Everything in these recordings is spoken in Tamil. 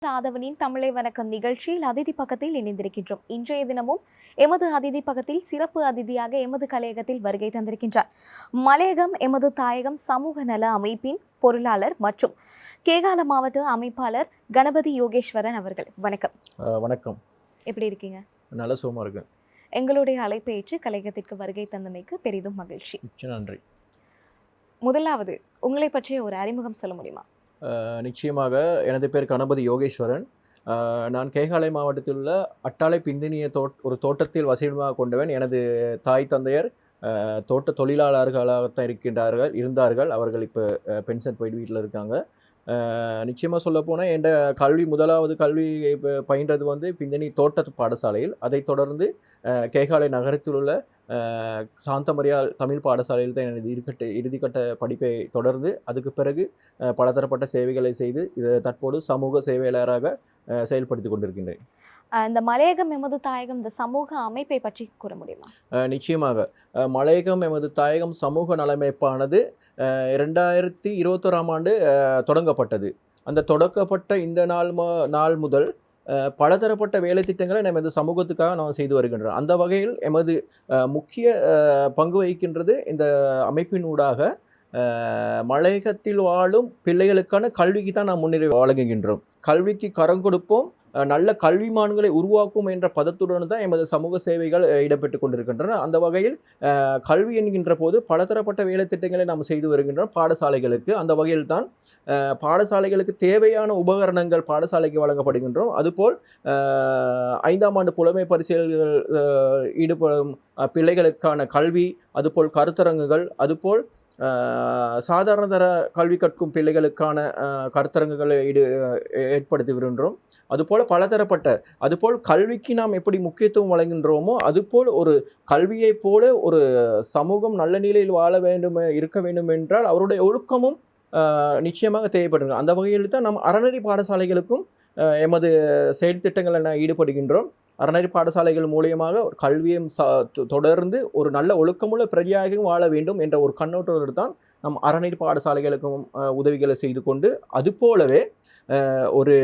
ராதவனின் தமிழை வணக்கம் நிகழ்ச்சியில் அதிதி பக்கத்தில் இணைந்திருக்கின்றோம். இன்றைய தினமும் எமது அதிதி பக்கத்தில் சிறப்பு அதிதியாக எமது கலையகத்தில் வருகை தந்திருக்கின்றார். மலையகம் எமது தாயகம் சமூக நல அமைப்பின் பொருளாளர் மற்றும் கேகால மாவட்ட அமைப்பாளர் கணபதி யோகேஸ்வரன் அவர்கள். வணக்கம். வணக்கம். எப்படி இருக்கீங்க? நல்ல சுகமாக இருக்கு. எங்களுடைய அழைப்பை ஏற்று கலையகத்திற்கு வருகை தந்தமைக்கு பெரிதும் மகிழ்ச்சி. நன்றி. முதலாவது உங்களை பற்றிய ஒரு அறிமுகம் சொல்ல முடியுமா? நிச்சயமாக. எனது பேர் கணபதி யோகேஸ்வரன். நான் கேகாலை மாவட்டத்தில் உள்ள அட்டாளை பிந்தினிய ஒரு தோட்டத்தில் வசிடமாக கொண்டவன். எனது தாய் தந்தையர் தோட்ட தொழிலாளர்களாகத்தான் இருந்தார்கள். அவர்கள் இப்போ பென்ஷன் போயிட்டு வீட்டில் இருக்காங்க. நிச்சயமாக சொல்ல போனால் என் முதலாவது கல்வி பயின்றது பிந்தினி தோட்ட பாடசாலையில். அதைத் தொடர்ந்து கேகாலை நகரத்தில் உள்ள சாந்தமரியால் தமிழ் பாடசாலையில் தான் எனது இறுதிக்கட்ட படிப்பை தொடர்ந்து அதுக்கு பிறகு பலதரப்பட்ட சேவைகளை செய்து தற்போது சமூக சேவையாளராக செயல்படுத்தி கொண்டிருக்கின்றேன். இந்த மலையகம் எமது தாயகம் இந்த சமூக அமைப்பை பற்றி கூற முடியுமா? நிச்சயமாக. மலையகம் எமது தாயகம் சமூக நலமைப்பானது 2021ஆம் ஆண்டு தொடங்கப்பட்டது. அந்த தொடக்கப்பட்ட இந்த நாள் முதல் பலதரப்பட்ட வேலை திட்டங்களை நமது சமூகத்துக்காக நாம் செய்து வருகின்றோம். அந்த வகையில் எமது முக்கிய பங்கு வகிக்கின்றது இந்த அமைப்பினூடாக மலையகத்தில் வாழும் பிள்ளைகளுக்கான கல்விக்கு தான் நாம் முன்னுரிமை வழங்குகின்றோம். கல்விக்கு கரம் கொடுப்போம், நல்ல கல்விமான்களை உருவாக்கும் என்ற பதத்துடன் தான் எமது சமூக சேவைகள் இடம்பெற்று கொண்டிருக்கின்றன. அந்த வகையில் கல்வி என்கின்ற போது பலதரப்பட்ட வேலை திட்டங்களை நாம் செய்து வருகின்றோம் பாடசாலைகளுக்கு. அந்த வகையில் தான் பாடசாலைகளுக்கு தேவையான உபகரணங்கள் பாடசாலைக்கு வழங்கப்படுகின்றோம். அதுபோல் 5ஆம் ஆண்டு புலமை பரிசீலனைகள் ஈடுபடும் பிள்ளைகளுக்கான கல்வி, அதுபோல் கருத்தரங்குகள், அதுபோல் சாதாரண தர கல்வி கற்கும் பிள்ளைகளுக்கான கருத்தரங்குகளை ஏற்படுத்தி வருகின்றோம். அதுபோல் பலதரப்பட்ட அதுபோல் கல்விக்கு நாம் எப்படி முக்கியத்துவம் வழங்குகின்றோமோ அதுபோல் ஒரு கல்வியைப் போல ஒரு சமூகம் நல்ல நிலையில் இருக்க வேண்டும் என்றால் அவருடைய ஒழுக்கமும் நிச்சயமாக தேவைப்படுகிறது. அந்த வகையில் தான் நாம் அறநெறி பாடசாலைகளுக்கும் எமது செயல் திட்டங்களை ஈடுபடுகின்றோம். அறநெறி பாடசாலைகள் மூலியமாக கல்வியும் தொடர்ந்து ஒரு நல்ல ஒழுக்கமுள்ள பிரஜையாகவும் வாழ வேண்டும் என்ற ஒரு கண்ணோட்டத்தோடு தான் நம் அறநெறி பாடசாலைகளுக்கும் உதவிகளை செய்து கொண்டு, அதுபோலவே ஒரு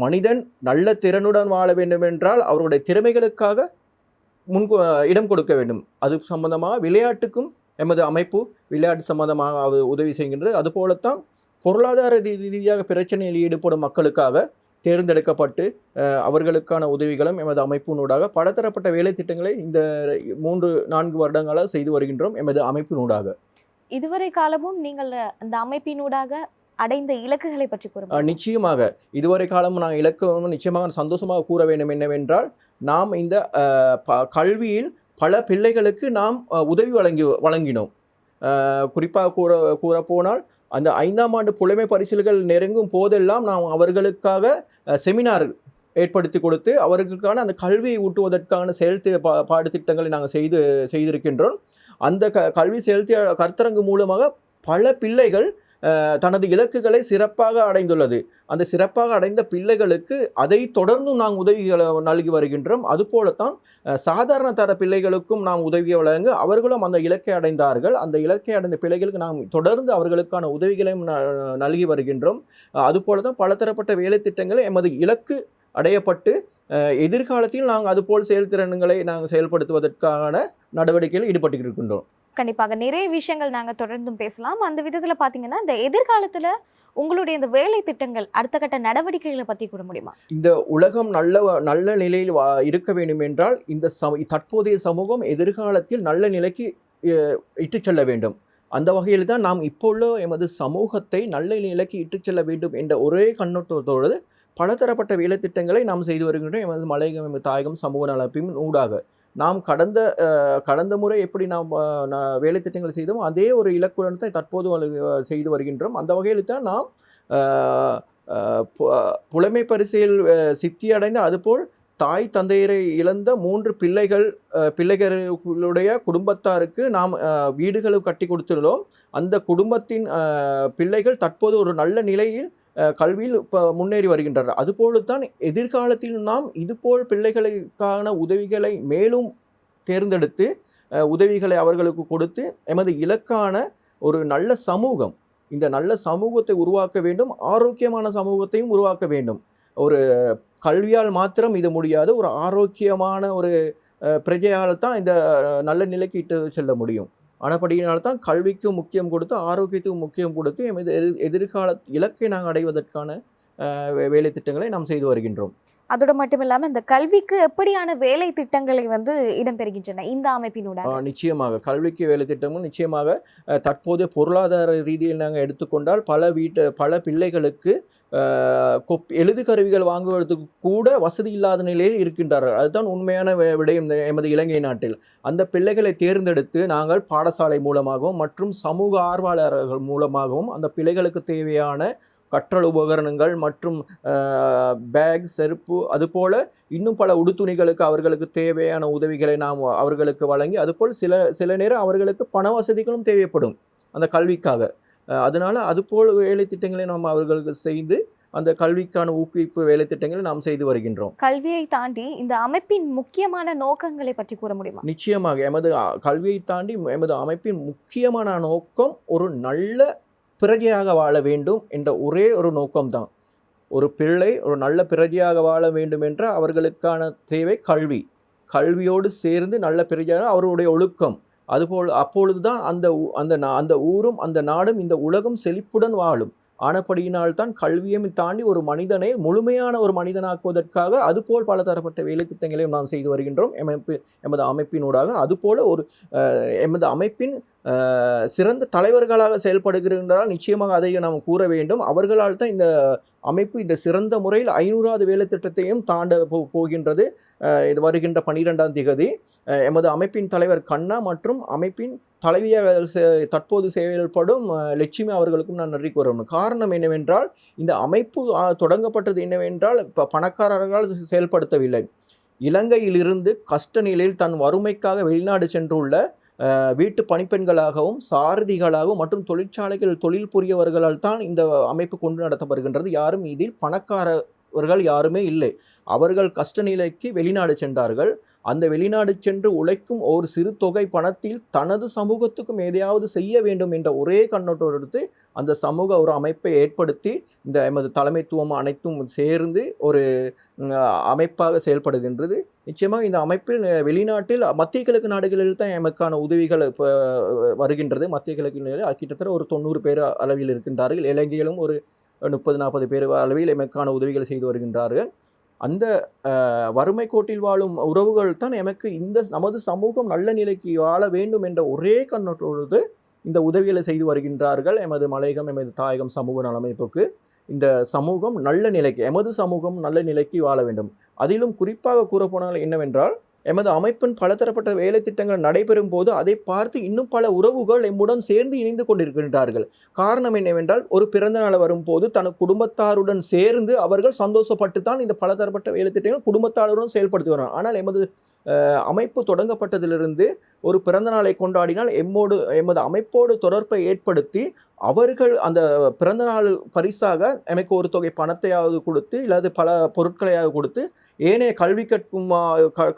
மனிதன் நல்ல திறனுடன் வாழ வேண்டும் என்றால் அவருடைய திறமைகளுக்காக இடம் கொடுக்க வேண்டும். அது சம்பந்தமாக விளையாட்டுக்கும் எமது அமைப்பு விளையாட்டு சம்பந்தமாக உதவி செய்கின்றது. அதுபோலத்தான் பொருளாதார ரீதியாக பிரச்சனையில் ஈடுபடும் மக்களுக்காக தேர்ந்தெடுக்கப்பட்டு அவர்களுக்கான உதவிகளும் எமது அமைப்பினூடாக பலதரப்பட்ட வேலை திட்டங்களை இந்த 3-4 வருடங்களாக செய்து வருகின்றோம் எமது அமைப்பினூடாக. இதுவரை காலமும் நீங்கள் அந்த அமைப்பினூடாக அடைந்த இலக்குகளை பற்றி கூற? நிச்சயமாக. இதுவரை காலமும் நாங்கள் இலக்கு நிச்சயமாக சந்தோஷமாக கூற வேண்டும் என்னவென்றால், நாம் இந்த கல்வியில் பல பிள்ளைகளுக்கு நாம் உதவி வழங்கினோம். குறிப்பாக கூறப்போனால் அந்த 5ஆம் ஆண்டு புலமை பரிசில்கள் நெருங்கும் போதெல்லாம் நாம் அவர்களுக்காக செமினார் ஏற்படுத்தி கொடுத்து அவர்களுக்கான அந்த கல்வியை ஊட்டுவதற்கான பாடத்திட்டங்களை நாங்கள் செய்திருக்கின்றோம். அந்த கல்வி கருத்தரங்கு மூலமாக பல பிள்ளைகள் தனது இலக்குகளை சிறப்பாக அடைந்துள்ளது. அந்த சிறப்பாக அடைந்த பிள்ளைகளுக்கு அதை தொடர்ந்து நாம் உதவிகளை நல்கி வருகின்றோம். அதுபோலத்தான் சாதாரண தர பிள்ளைகளுக்கும் நாம் உதவியை வழங்க அவர்களும் அந்த இலக்கை அடைந்தார்கள். அந்த இலக்கை அடைந்த பிள்ளைகளுக்கு நாம் தொடர்ந்து அவர்களுக்கான உதவிகளையும் நல்கி வருகின்றோம். அதுபோலத்தான் பலதரப்பட்ட வேலை திட்டங்களை எமது இலக்கு அடையப்பட்டு எதிர்காலத்தில் நாங்கள் அதுபோல் செயல்திறன்களை நாங்கள் செயல்படுத்துவதற்கான நடவடிக்கையில் ஈடுபட்டு இருக்கின்றோம். கண்டிப்பாக நிறைய விஷயங்கள் நாங்கள் தொடர்ந்தும் பேசலாம். அந்த விதத்தில் பார்த்தீங்கன்னா இந்த எதிர்காலத்தில் உங்களுடைய இந்த வேலை திட்டங்கள் அடுத்த கட்ட நடவடிக்கைகளை பற்றி கூற முடியுமா? இந்த உலகம் நல்ல நிலையில் இருக்க வேண்டும் என்றால் இந்த தற்போதைய சமூகம் எதிர்காலத்தில் நல்ல நிலைக்கு இட்டு செல்ல வேண்டும். அந்த வகையில் தான் நாம் இப்போ உள்ள எமது சமூகத்தை நல்ல நிலைக்கு இட்டு செல்ல வேண்டும் என்ற ஒரே கண்ணோட்டத்தோடு பலதரப்பட்ட வேலை திட்டங்களை நாம் செய்து வருகின்றோம். எமது மலையகம் எமது தாயகம் சமூக நலப்பின் ஊடாக நாம் கடந்த முறை எப்படி நாம் வேலை திட்டங்கள் செய்தோம் அதே ஒரு இலக்குடன் தான் தற்போது செய்து வருகின்றோம். அந்த வகையில் தான் நாம் புலமை பரிசில் சித்தி அடைந்த அதுபோல் தாய் தந்தையரை இழந்த 3 பிள்ளைகளுடைய குடும்பத்தாருக்கு நாம் வீடுகளை கட்டி கொடுத்துள்ளோம். அந்த குடும்பத்தின் பிள்ளைகள் தற்போது ஒரு நல்ல நிலையில் கல்வியில் முன்னேறி வருகின்றனர். அதுபோல தான் எதிர்காலத்தில் நாம் இதுபோல் பிள்ளைகளுக்கான உதவிகளை மேலும் தேர்ந்தெடுத்து உதவிகளை அவர்களுக்கு கொடுத்து எமது இலக்கான ஒரு நல்ல சமூகம் இந்த நல்ல சமூகத்தை உருவாக்க வேண்டும், ஆரோக்கியமான சமூகத்தையும் உருவாக்க வேண்டும். ஒரு கல்வியால் மாத்திரம் இது முடியாது. ஒரு ஆரோக்கியமான ஒரு பிரஜையால் தான் இந்த நல்ல நிலைக்கு இட்டு செல்ல முடியும். ஆனபடியினால்தான் கல்விக்கு முக்கியம் கொடுத்து, ஆரோக்கியத்துக்கு முக்கியம் கொடுத்து, எமது எதிர்கால இலக்கை நாங்கள் அடைவதற்கான வேலை திட்டங்களை நாம் செய்து வருகின்றோம். அதோடு மட்டும் இல்லாமல் இந்த கல்விக்கு எப்படியான வேலை திட்டங்களை வந்து இடம்பெறுகின்றன இந்த அமைப்பினூடாக? நிச்சயமாக கல்விக்கு வேலை திட்டமும் நிச்சயமாக தற்போதைய பொருளாதார ரீதியில் நாங்கள் எடுத்துக்கொண்டால் பல பிள்ளைகளுக்கு எழுது கருவிகள் வாங்குவதற்கு கூட வசதி இல்லாத நிலையில் இருக்கின்றார்கள். அதுதான் உண்மையான விடயம் எமது இலங்கை நாட்டில். அந்த பிள்ளைகளை தேர்ந்தெடுத்து நாங்கள் பாடசாலை மூலமாகவும் மற்றும் சமூக ஆர்வலர்கள் மூலமாகவும் அந்த பிள்ளைகளுக்கு தேவையான கற்றல் உபகரணங்கள் மற்றும் பேக், செருப்பு, அதுபோல் இன்னும் பல உடுத்துணிகளுக்கு அவர்களுக்கு தேவையான உதவிகளை நாம் அவர்களுக்கு வழங்கி, அதுபோல் சில நேரம் அவர்களுக்கு பண வசதிகளும் தேவைப்படும் அந்த கல்விக்காக. அதனால் அதுபோல் வேலை திட்டங்களை நாம் அவர்களுக்கு செய்து அந்த கல்விக்கான ஊக்குவிப்பு வேலை திட்டங்களை நாம் செய்து வருகின்றோம். கல்வியை தாண்டி இந்த அமைப்பின் முக்கியமான நோக்கங்களை பற்றி கூற முடியுமா? நிச்சயமாக எமது கல்வியை தாண்டி எமது அமைப்பின் முக்கியமான நோக்கம் ஒரு நல்ல பிரஜையாக வாழ வேண்டும் என்ற ஒரே ஒரு நோக்கம்தான். ஒரு பிள்ளை ஒரு நல்ல பிரஜையாக வாழ வேண்டும் என்ற அவர்களுக்கான தேவை கல்வி. கல்வியோடு சேர்ந்து நல்ல பிரஜையாக அவருடைய ஒழுக்கம், அதுபோல் அப்பொழுதுதான் அந்த ஊரும் அந்த நாடும் இந்த உலகம் செழிப்புடன் வாழும். ஆனபடியினால்தான் கல்வியை தாண்டி ஒரு மனிதனை முழுமையான ஒரு மனிதனாக்குவதற்காக அதுபோல் பல தரப்பட்ட வேலை திட்டங்களையும் நாம் செய்து வருகின்றோம் எமது அமைப்பினூடாக. அதுபோல ஒரு எமது அமைப்பின் சிறந்த தலைவர்களாக செயல்படுகின்றால் நிச்சயமாக அதை நாம் கூற வேண்டும். அவர்களால் தான் இந்த அமைப்பு இந்த சிறந்த முறையில் 500வது வேலை திட்டத்தையும் தாண்ட போகின்றது. இது வருகின்ற 12ஆம் தேதி எமது அமைப்பின் தலைவர் கண்ணா மற்றும் அமைப்பின் தலைவியாக தற்போது செயல்படும் லட்சுமி அவர்களுக்கும் நான் நன்றி கூறணும். காரணம் என்னவென்றால் இந்த அமைப்பு தொடங்கப்பட்டது என்னவென்றால் பணக்காரர்களால் செயல்படுத்தவில்லை. இலங்கையிலிருந்து கஷ்ட நிலையில் தன் வறுமைக்காக வெளிநாடு சென்றுள்ள வீட்டு பணிப்பெண்களாகவும் சாரதிகளாகவும் மற்றும் தொழிற்சாலைகள் தொழில் புரியவர்களால் தான் இந்த அமைப்பு கொண்டு நடத்தப்படுகின்றது. யாரும் இதில் பணக்காரர்கள் யாருமே இல்லை. அவர்கள் கஷ்ட நிலைக்கு வெளிநாடு சென்றார்கள். அந்த வெளிநாடு சென்று உழைக்கும் ஒரு சிறு தொகை பணத்தில் தனது சமூகத்துக்கும் எதையாவது செய்ய வேண்டும் என்ற ஒரே கண்ணோட்டோடு அந்த சமூக ஒரு அமைப்பை ஏற்படுத்தி இந்த எமது தலைமைத்துவம் அனைத்தும் சேர்ந்து ஒரு அமைப்பாக செயல்படுகின்றது. நிச்சயமாக இந்த அமைப்பில் வெளிநாட்டில் மத்திய கிழக்கு நாடுகளில் தான் எமக்கான உதவிகள் வருகின்றது. மத்திய கிழக்கு கிட்டத்தட்ட ஒரு 90 பேர் அளவில் இருக்கின்றார்கள். இலங்கையிலும் ஒரு 30-40 பேர் அளவில் எமக்கான உதவிகள் செய்து வருகின்றார்கள். அந்த வறுமை கோட்டில் வாழும் உறவுகள் தான் எமக்கு நமது சமூகம் நல்ல நிலைக்கு வாழ வேண்டும் என்ற ஒரே கண்ணோட்டோடு இந்த உதவிகளை செய்து வருகின்றார்கள். எமது மலையகம் எமது தாயகம் சமூக நலமைப்புக்கு இந்த சமூகம் நல்ல நிலைக்கு, எமது சமூகம் நல்ல நிலைக்கு வாழ வேண்டும். அதிலும் குறிப்பாக கூறப்போனால் என்னவென்றால் எமது அமைப்பின் பலதரப்பட்ட வேலை திட்டங்கள் நடைபெறும் போது அதை பார்த்து இன்னும் பல உறவுகள் எம்முடன் சேர்ந்து இணைந்து கொண்டிருக்கின்றார்கள். காரணம் என்னவென்றால் ஒரு பிறந்த நாள் வரும்போது தன் குடும்பத்தாருடன் சேர்ந்து அவர்கள் சந்தோஷப்பட்டு தான் இந்த பலதரப்பட்ட வேலை திட்டங்கள் குடும்பத்தாருடன் செயல்படுத்தி வராங்க. ஆனால் எமது அமைப்பு தொடங்கப்பட்டதிலிருந்து ஒரு பிறந்த நாளை கொண்டாடினால் எமது அமைப்போடு தொடர்பை ஏற்படுத்தி அவர்கள் அந்த பிறந்த நாள் பரிசாக எனக்கு ஒரு தொகை பணத்தையாவது கொடுத்து இல்லாது பல பொருட்களையாவது கொடுத்து ஏனைய கல்வி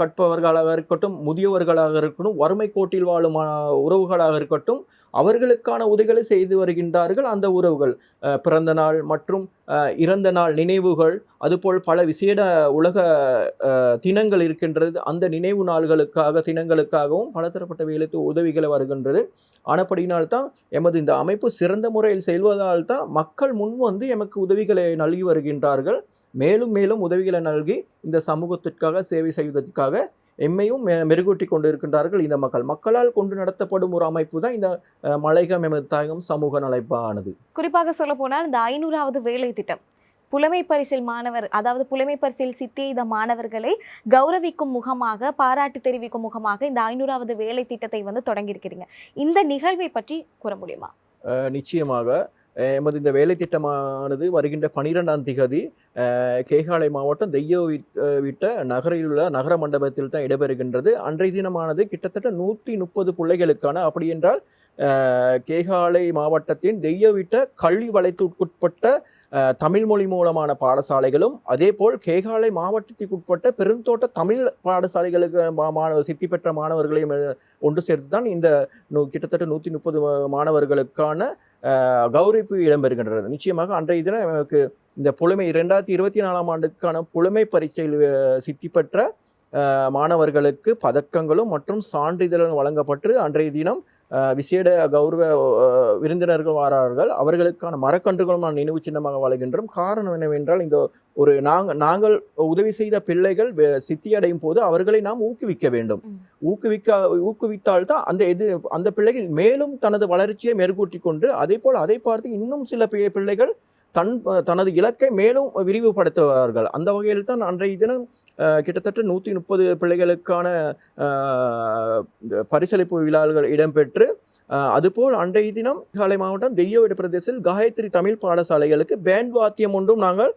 கற்பவர்களாக இருக்கட்டும், முதியவர்களாக இருக்கட்டும், வறுமை கோட்டில் வாழும் உறவுகளாக இருக்கட்டும், அவர்களுக்கான உதவிகளை செய்து வருகின்றார்கள். அந்த உறவுகள் பிறந்த நாள் மற்றும் இறந்த நாள் நினைவுகள், அதுபோல் பல விசேட உலக தினங்கள் இருக்கின்றது. அந்த நினைவு நாள்களுக்காக தினங்களுக்காகவும் பலதரப்பட்ட வேலைக்கு உதவிகளை வருகின்றது. ஆனப்படினால்தான் எமது இந்த அமைப்பு சிறந்த முறையில் செல்வதால் தான் மக்கள் முன் வந்து எமக்கு உதவிகளை நல்கி வருகின்றார்கள். மேலும் மேலும் உதவிகளை நல்கி இந்த சமூகத்திற்காக சேவை செய்வதற்காக எம்மையும் மெருகூட்டி கொண்டு இருக்கின்றார்கள். இந்த மக்களால் கொண்டு நடத்தப்படும் ஒரு அமைப்பு தான் இந்த மலையகம் எமது தாயகம் சமூக நலமைப்பானது. குறிப்பாக சொல்ல போனால் இந்த 500வது வேலை திட்டம் புலமை பரிசில் மாணவர், அதாவது புலமை பரிசில் சித்திய மாணவர்களை கௌரவிக்கும் முகமாக, பாராட்டு தெரிவிக்கும் முகமாக இந்த 500வது வேலை திட்டத்தை வந்து தொடங்கியிருக்கிறீங்க. இந்த நிகழ்வை பற்றி கூற முடியுமா? நிச்சயமாக எமது இந்த வேலை திட்டமானது வருகின்ற 12ஆம் தேதி கேகாலை மாவட்டம் தெய்யோவிட்ட நகரில் உள்ள நகர மண்டபத்தில் தான் இடம்பெறுகின்றது. அன்றைய தினமானது கிட்டத்தட்ட 130 பிள்ளைகளுக்கான, அப்படி என்றால் கேகாலை மாவட்டத்தின் தெய்யோவிட்ட கல்வி வலயத்திற்குட்பட்ட தமிழ் மொழி மூலமான பாடசாலைகளும், அதே போல் கேகாலை மாவட்டத்திற்குட்பட்ட பெருந்தோட்ட தமிழ் பாடசாலைகளுக்கு சித்தி பெற்ற மாணவர்களையும் ஒன்று சேர்த்து தான் இந்த கிட்டத்தட்ட 130 மாணவர்களுக்கான கௌரவிப்பு இடம்பெறுகின்றது. நிச்சயமாக அன்றைய தினம் எனக்கு இந்த புலமை 2024 ஆண்டுக்கான புலமை பரீட்சையில் சித்தி பெற்ற மாணவர்களுக்கு பதக்கங்களும் மற்றும் சான்றிதழும் வழங்கப்பட்டு அன்றைய தினம் விசேட கௌரவ விருந்தினர்கள் வாரார்கள். அவர்களுக்கான மரக்கன்றுகளும் நான் நினைவு சின்னமாக வழங்குகின்றோம். காரணம் என்னவென்றால் இந்த ஒரு நாங்கள் உதவி செய்த பிள்ளைகள் சித்தியடையும் போது அவர்களை நாம் ஊக்குவிக்க வேண்டும். ஊக்குவித்தால்தான் அந்த பிள்ளைகள் மேலும் தனது வளர்ச்சியை மெருகூட்டி கொண்டு அதே போல் அதை பார்த்து இன்னும் சில பிள்ளைகள் தனது இலக்கை மேலும் விரிவுபடுத்துவார்கள். அந்த வகையில் தான் அன்றைய தினம் கிட்டத்தட்ட 130 பிள்ளைகளுக்கான பரிசளிப்பு விழாக்கள் இடம்பெற்று அதுபோல் அன்றைய தினம் காலை மாவட்டம் தெய்யோவிட பிரதேசத்தில் காயத்ரி தமிழ் பாடசாலைகளுக்கு பேண்ட் வாத்தியம் ஒன்றும் நாங்கள்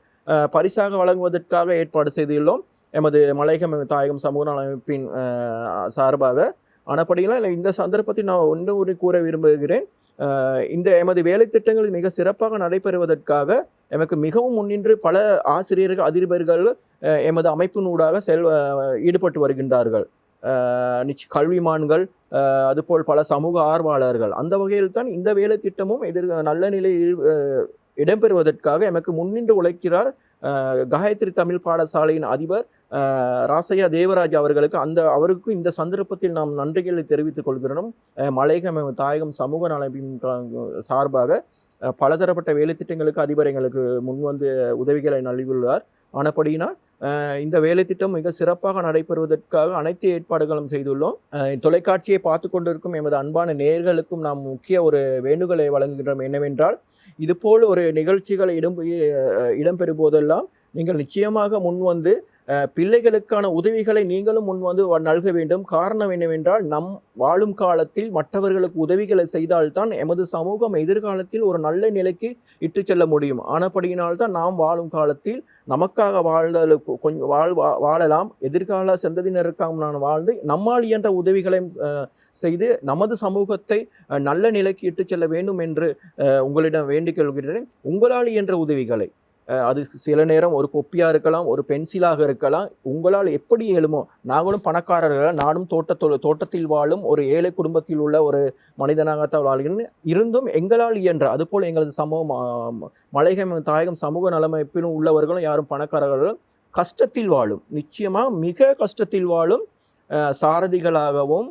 பரிசாக வழங்குவதற்காக ஏற்பாடு செய்துள்ளோம் எமது மலையகம் தாயகம் சமூக நல அமைப்பின் சார்பாக. ஆனப்படியெல்லாம் இந்த சந்தர்ப்பத்தில் நான் ஒன்று கூற விரும்புகிறேன். இந்த எமது வேலை திட்டங்கள் மிக சிறப்பாக நடைபெறுவதற்காக எமக்கு மிகவும் முன்னின்று பல ஆசிரியர்கள் அதிபர்கள் எமது அமைப்பினூடாக ஈடுபட்டு வருகின்றார்கள். கல்விமான்கள் அதுபோல் பல சமூக ஆர்வலர்கள். அந்த வகையில் தான் இந்த வேலை திட்டமும் நல்ல நிலையில் இடம்பெறுவதற்காக எமக்கு முன்னின்று உழைக்கிறார் காயத்ரி தமிழ் பாடசாலையின் அதிபர் ராசையா தேவராஜ் அவர்களுக்கு. அவருக்கு இந்த சந்தர்ப்பத்தில் நாம் நன்றிகளை தெரிவித்துக் கொள்கிறோம். மலையகம் தாயகம் சமூக நலப்பின் சார்பாக பலதரப்பட்ட வேலை திட்டங்களுக்கு அதிபர் எங்களுக்கு முன்வந்து உதவிகளை நல்கியுள்ளார். ஆனபடியினால் இந்த வேலை திட்டம் மிக சிறப்பாக நடைபெறுவதற்காக அனைத்து ஏற்பாடுகளும் செய்துள்ளோம். தொலைக்காட்சியை பார்த்து கொண்டிருக்கும் எமது அன்பான நேயர்களுக்கும் நாம் முக்கிய ஒரு வேண்டுகோளை வழங்குகின்றோம். என்னவென்றால் இதுபோல் ஒரு நிகழ்ச்சிகளை இடம்பெறும் போதெல்லாம் நீங்கள் நிச்சயமாக முன்வந்து பிள்ளைகளுக்கான உதவிகளை நீங்களும் முன்வந்து நல்க வேண்டும். காரணம் என்னவென்றால் நம் வாழும் காலத்தில் மற்றவர்களுக்கு உதவிகளை செய்தால்தான் எமது சமூகம் எதிர்காலத்தில் ஒரு நல்ல நிலைக்கு இட்டு செல்ல முடியும். ஆனபடியினால்தான் நாம் வாழும் காலத்தில் நமக்காக வாழலாம், எதிர்கால சந்ததியினருக்காக நான் வாழ்ந்து நம்மால் இயன்ற உதவிகளை செய்து நமது சமூகத்தை நல்ல நிலைக்கு இட்டு செல்ல வேண்டும் என்று உங்களிடம் வேண்டிக் கொள்கிறேன். உங்களால் இயன்ற உதவிகளை அது சில நேரம் ஒரு கொப்பியாக இருக்கலாம், ஒரு பென்சிலாக இருக்கலாம், உங்களால் எப்படி இயலுமோ. நாங்களும் பணக்காரர்கள், நானும் தோட்டத்தில் வாழும் ஒரு ஏழை குடும்பத்தில் உள்ள ஒரு மனிதனாகத்தான் வாழ்கிறேன். இருந்தும் எங்களால் இயன்ற அதுபோல் எங்களது சமூகம் மலையகம் தாயகம் சமூக நலமைப்பிலும் உள்ளவர்களும் யாரும் பணக்காரர்களும் கஷ்டத்தில் வாழும், நிச்சயமாக மிக கஷ்டத்தில் வாழும் சாரதிகளாகவும்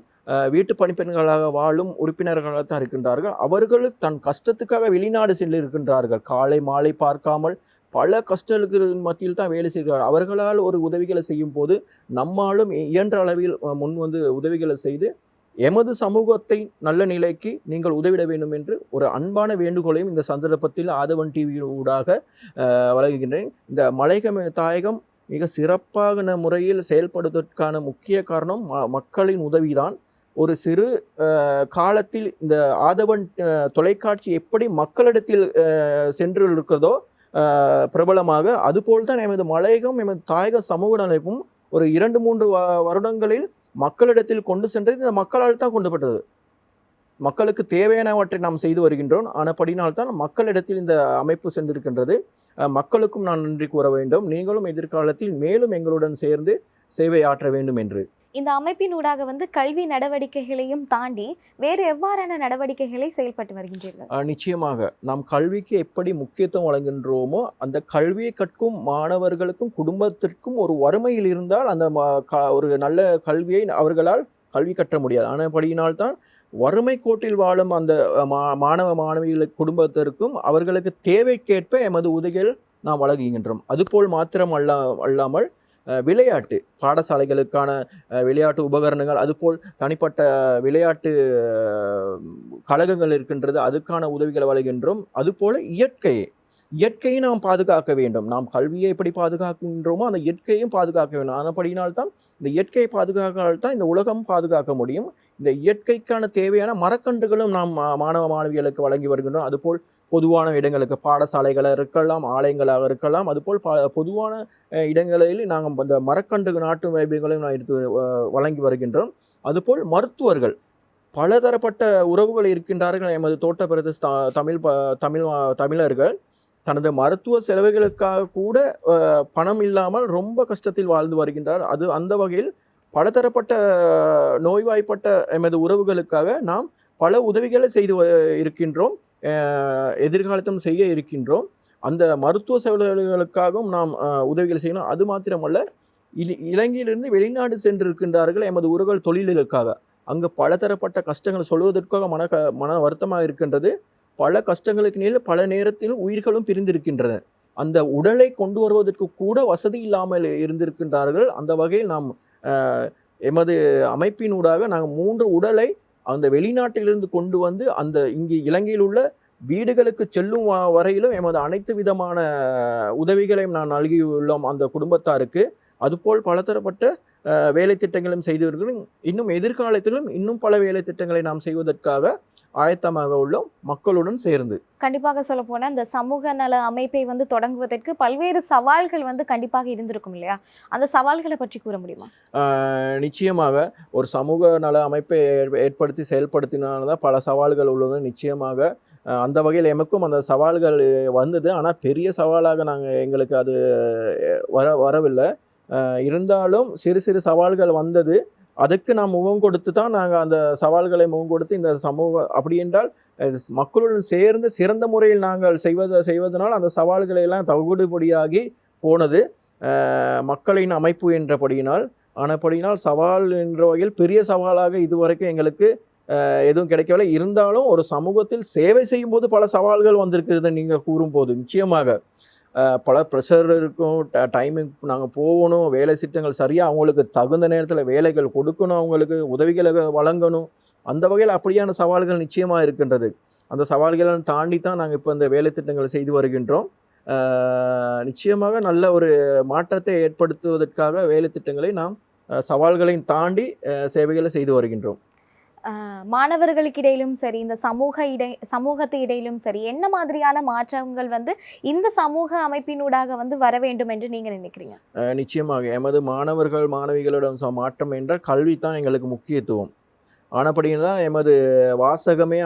வீட்டு பணிப்பெண்களாக வாழும் உறுப்பினர்களாக தான் இருக்கின்றார்கள். அவர்கள் தன் கஷ்டத்துக்காக வெளிநாடு சென்றிருக்கின்றார்கள். காலை மாலை பார்க்காமல் பல கஷ்டங்களுக்கு மத்தியில் தான் வேலை செய்கிறார்கள். அவர்களால் ஒரு உதவிகளை செய்யும் போது நம்மாலும் இயன்ற அளவில் முன் வந்து உதவிகளை செய்து எமது சமூகத்தை நல்ல நிலைக்கு நீங்கள் உதவிட வேண்டும் என்று ஒரு அன்பான வேண்டுகோளையும் இந்த சந்தர்ப்பத்தில் ஆதவன் டிவி ஊடாக வழங்குகின்றேன். இந்த மலையகம் தாயகம் மிக சிறப்பான முறையில் செயல்படுவதற்கான முக்கிய காரணம் மக்களின் உதவிதான். ஒரு சிறு காலத்தில் இந்த ஆதவன் தொலைக்காட்சி எப்படி மக்களிடத்தில் சென்று இருக்கிறதோ பிரபலமாக, அதுபோல்தான் எமது மலையகம் எமது தாயக சமூக நலப்பும் ஒரு 2-3 வருடங்களில் மக்களிடத்தில் கொண்டு சென்றது இந்த மக்களால் தான் கொண்டுபட்டது. மக்களுக்கு தேவையானவற்றை நாம் செய்து வருகின்றோம். ஆனபடினால்தான் மக்களிடத்தில் இந்த அமைப்பு சென்றிருக்கின்றது. மக்களுக்கும் நான் நன்றி கூற வேண்டும். நீங்களும் எதிர்காலத்தில் மேலும் எங்களுடன் சேர்ந்து சேவை ஆற்ற வேண்டும் என்று. இந்த அமைப்பினூடாக கல்வி நடவடிக்கைகளையும் தாண்டி வேறு எவ்வாறான நடவடிக்கைகளை செயல்பட்டு வருகின்றீர்கள்? நிச்சயமாக நாம் கல்விக்கு எப்படி முக்கியத்துவம் வழங்குகின்றோமோ அந்த கல்வியை கற்கும் மாணவர்களுக்கும் குடும்பத்திற்கும் ஒரு வறுமையில் இருந்தால் அந்த ஒரு நல்ல கல்வியை அவர்களால் கல்வி கற்ற முடியாது. ஆனபடியினால்தான் வறுமை கோட்டில் வாழும் அந்த மாணவ மாணவிகளுக்கு குடும்பத்திற்கும் அவர்களுக்கு தேவைக்கேற்ப எமது உதவிகள் நாம் வழங்குகின்றோம். அதுபோல் மாத்திரம் அல்லாமல் விளையாட்டு பாடசாலைகளுக்கான விளையாட்டு உபகரணங்கள், அதுபோல் தனிப்பட்ட விளையாட்டு கழகங்கள் இருக்கின்றது, அதுக்கான உதவிகளை வழங்குகின்றோம். அதுபோல் இயற்கையை நாம் பாதுகாக்க வேண்டும். நாம் கல்வியை எப்படி பாதுகாக்கின்றோமோ அந்த இயற்கையும் பாதுகாக்க வேண்டும். ஆனபடியினால்தான் இந்த இயற்கையை பாதுகாத்தால்தான் இந்த உலகம் பாதுகாக்க முடியும். இந்த இயற்கைக்கான தேவையான மரக்கன்றுகளும் நாம் மாணவ மாணவிகளுக்கு வழங்கி வருகின்றோம். அதுபோல் பொதுவான இடங்களுக்கு பாடசாலைகளாக இருக்கலாம், ஆலயங்களாக இருக்கலாம், அதுபோல் பொதுவான இடங்களில் நாங்கள் அந்த மரக்கன்று நாட்டு வைபங்களையும் நான் எடுத்து வழங்கி வருகின்றோம். அதுபோல் மருத்துவர்கள் பலதரப்பட்ட உறவுகள் இருக்கின்றார்கள். எமது தோட்ட பிரதேச தமிழர்கள் தனது மருத்துவ செலவுகளுக்காக கூட பணம் இல்லாமல் ரொம்ப கஷ்டத்தில் வாழ்ந்து வருகின்றார். அந்த வகையில் பலதரப்பட்ட நோய்வாய்ப்பட்ட எமது உறவுகளுக்காக நாம் பல உதவிகளை செய்து இருக்கின்றோம். எதிர்காலத்திலும் செய்ய இருக்கின்றோம். அந்த மருத்துவ சேவைகளுக்காகவும் நாம் உதவிகள் செய்யணும். அது மாத்திரமல்ல, இலங்கையிலிருந்து வெளிநாடு சென்றிருக்கின்றார்கள் எமது உறவுகள் தொழில்களுக்காக. அங்கு பலதரப்பட்ட கஷ்டங்கள் சொல்வதற்காக மன வருத்தமாக இருக்கின்றது. பல கஷ்டங்களுக்கு நிலையில் பல நேரத்தில் உயிர்களும் பிரிந்திருக்கின்றன. அந்த உடலை கொண்டு வருவதற்கு கூட வசதி இல்லாமல் இருந்திருக்கின்றார்கள். அந்த வகையில் நாம் எமது அமைப்பினூடாக நாங்கள் 3 உடலை அந்த வெளிநாட்டிலிருந்து கொண்டு வந்து அந்த இங்கு இலங்கையில் உள்ள வீடுகளுக்கு செல்லும் வரையிலும் எமது அனைத்து விதமான உதவிகளையும் நான் நல்கியுள்ளோம் அந்த குடும்பத்தாருக்கு. அதுபோல் பலதரப்பட்ட வேலை திட்டங்களும் செய்து வருகிறோம். இன்னும் எதிர்காலத்திலும் இன்னும் பல வேலை திட்டங்களை நாம் செய்வதற்காக ஆயத்தமாக உள்ளோம், மக்களுடன் சேர்ந்து. கண்டிப்பாக சொல்ல போனா இந்த சமூக நல அமைப்பை வந்து தொடங்குவதற்கு பல்வேறு சவால்கள் வந்து கண்டிப்பாக இருந்திருக்கும் இல்லையா? அந்த சவால்களை பற்றி கூற முடியுமா? நிச்சயமாக ஒரு சமூக நல அமைப்பை ஏற்படுத்தி செயல்படுத்தினால்தான் பல சவால்கள் உள்ளது. நிச்சயமாக அந்த வகையில் எமக்கும் அந்த சவால்கள் வந்தது. ஆனால் பெரிய சவாலாக எங்களுக்கு அது வரவில்லை. இருந்தாலும் சிறு சிறு சவால்கள் வந்தது. அதுக்கு நாம் முகம் கொடுத்து தான் நாங்கள் அந்த சவால்களை முகம் கொடுத்து இந்த சமூக அப்படி என்றால் மக்களுடன் சேர்ந்து சிறந்த முறையில் நாங்கள் செய்வதனால் அந்த சவால்களை எல்லாம் தவிடுபடியாகி போனது. மக்களின் அமைப்பு என்றபடியினால் சவால் என்ற வகையில் பெரிய சவாலாக இதுவரைக்கும் எங்களுக்கு எதுவும் கிடைக்கவில்லை. இருந்தாலும் ஒரு சமூகத்தில் சேவை செய்யும் போது பல சவால்கள் வந்திருக்கிறது. நீங்கள் கூறும்போது நிச்சயமாக பல ப்ரெஷர் இருக்கும். டைமிங் நாங்கள் போகணும், வேலை திட்டங்கள் சரியாக அவங்களுக்கு தகுந்த நேரத்தில் வேலைகள் கொடுக்கணும், அவங்களுக்கு உதவிகளை வழங்கணும். அந்த வகையில் அப்படியான சவால்கள் நிச்சயமாக இருக்கின்றது. அந்த சவால்களை தாண்டி தான் நாங்கள் இப்போ இந்த வேலை திட்டங்களை செய்து வருகின்றோம். நிச்சயமாக நல்ல ஒரு மாற்றத்தை ஏற்படுத்துவதற்காக வேலை திட்டங்களை நாம் சவால்களையும் தாண்டி சேவைகளை செய்து வருகின்றோம். மாணவர்களுக்கு இடையிலும் சரி, இந்த சமூகத்து இடையிலும் சரி, என்ன மாதிரியான மாற்றங்கள் வந்து இந்த சமூக அமைப்பினூடாக வந்து வர வேண்டும் என்று நீங்க நினைக்கிறீங்க? நிச்சயமாக எமது மாணவர்கள் மாணவிகளிடம் மாற்றம் என்ற கல்வி தான் எங்களுக்கு முக்கியத்துவம். ஆனபடியில் தான் எமது வாசகமே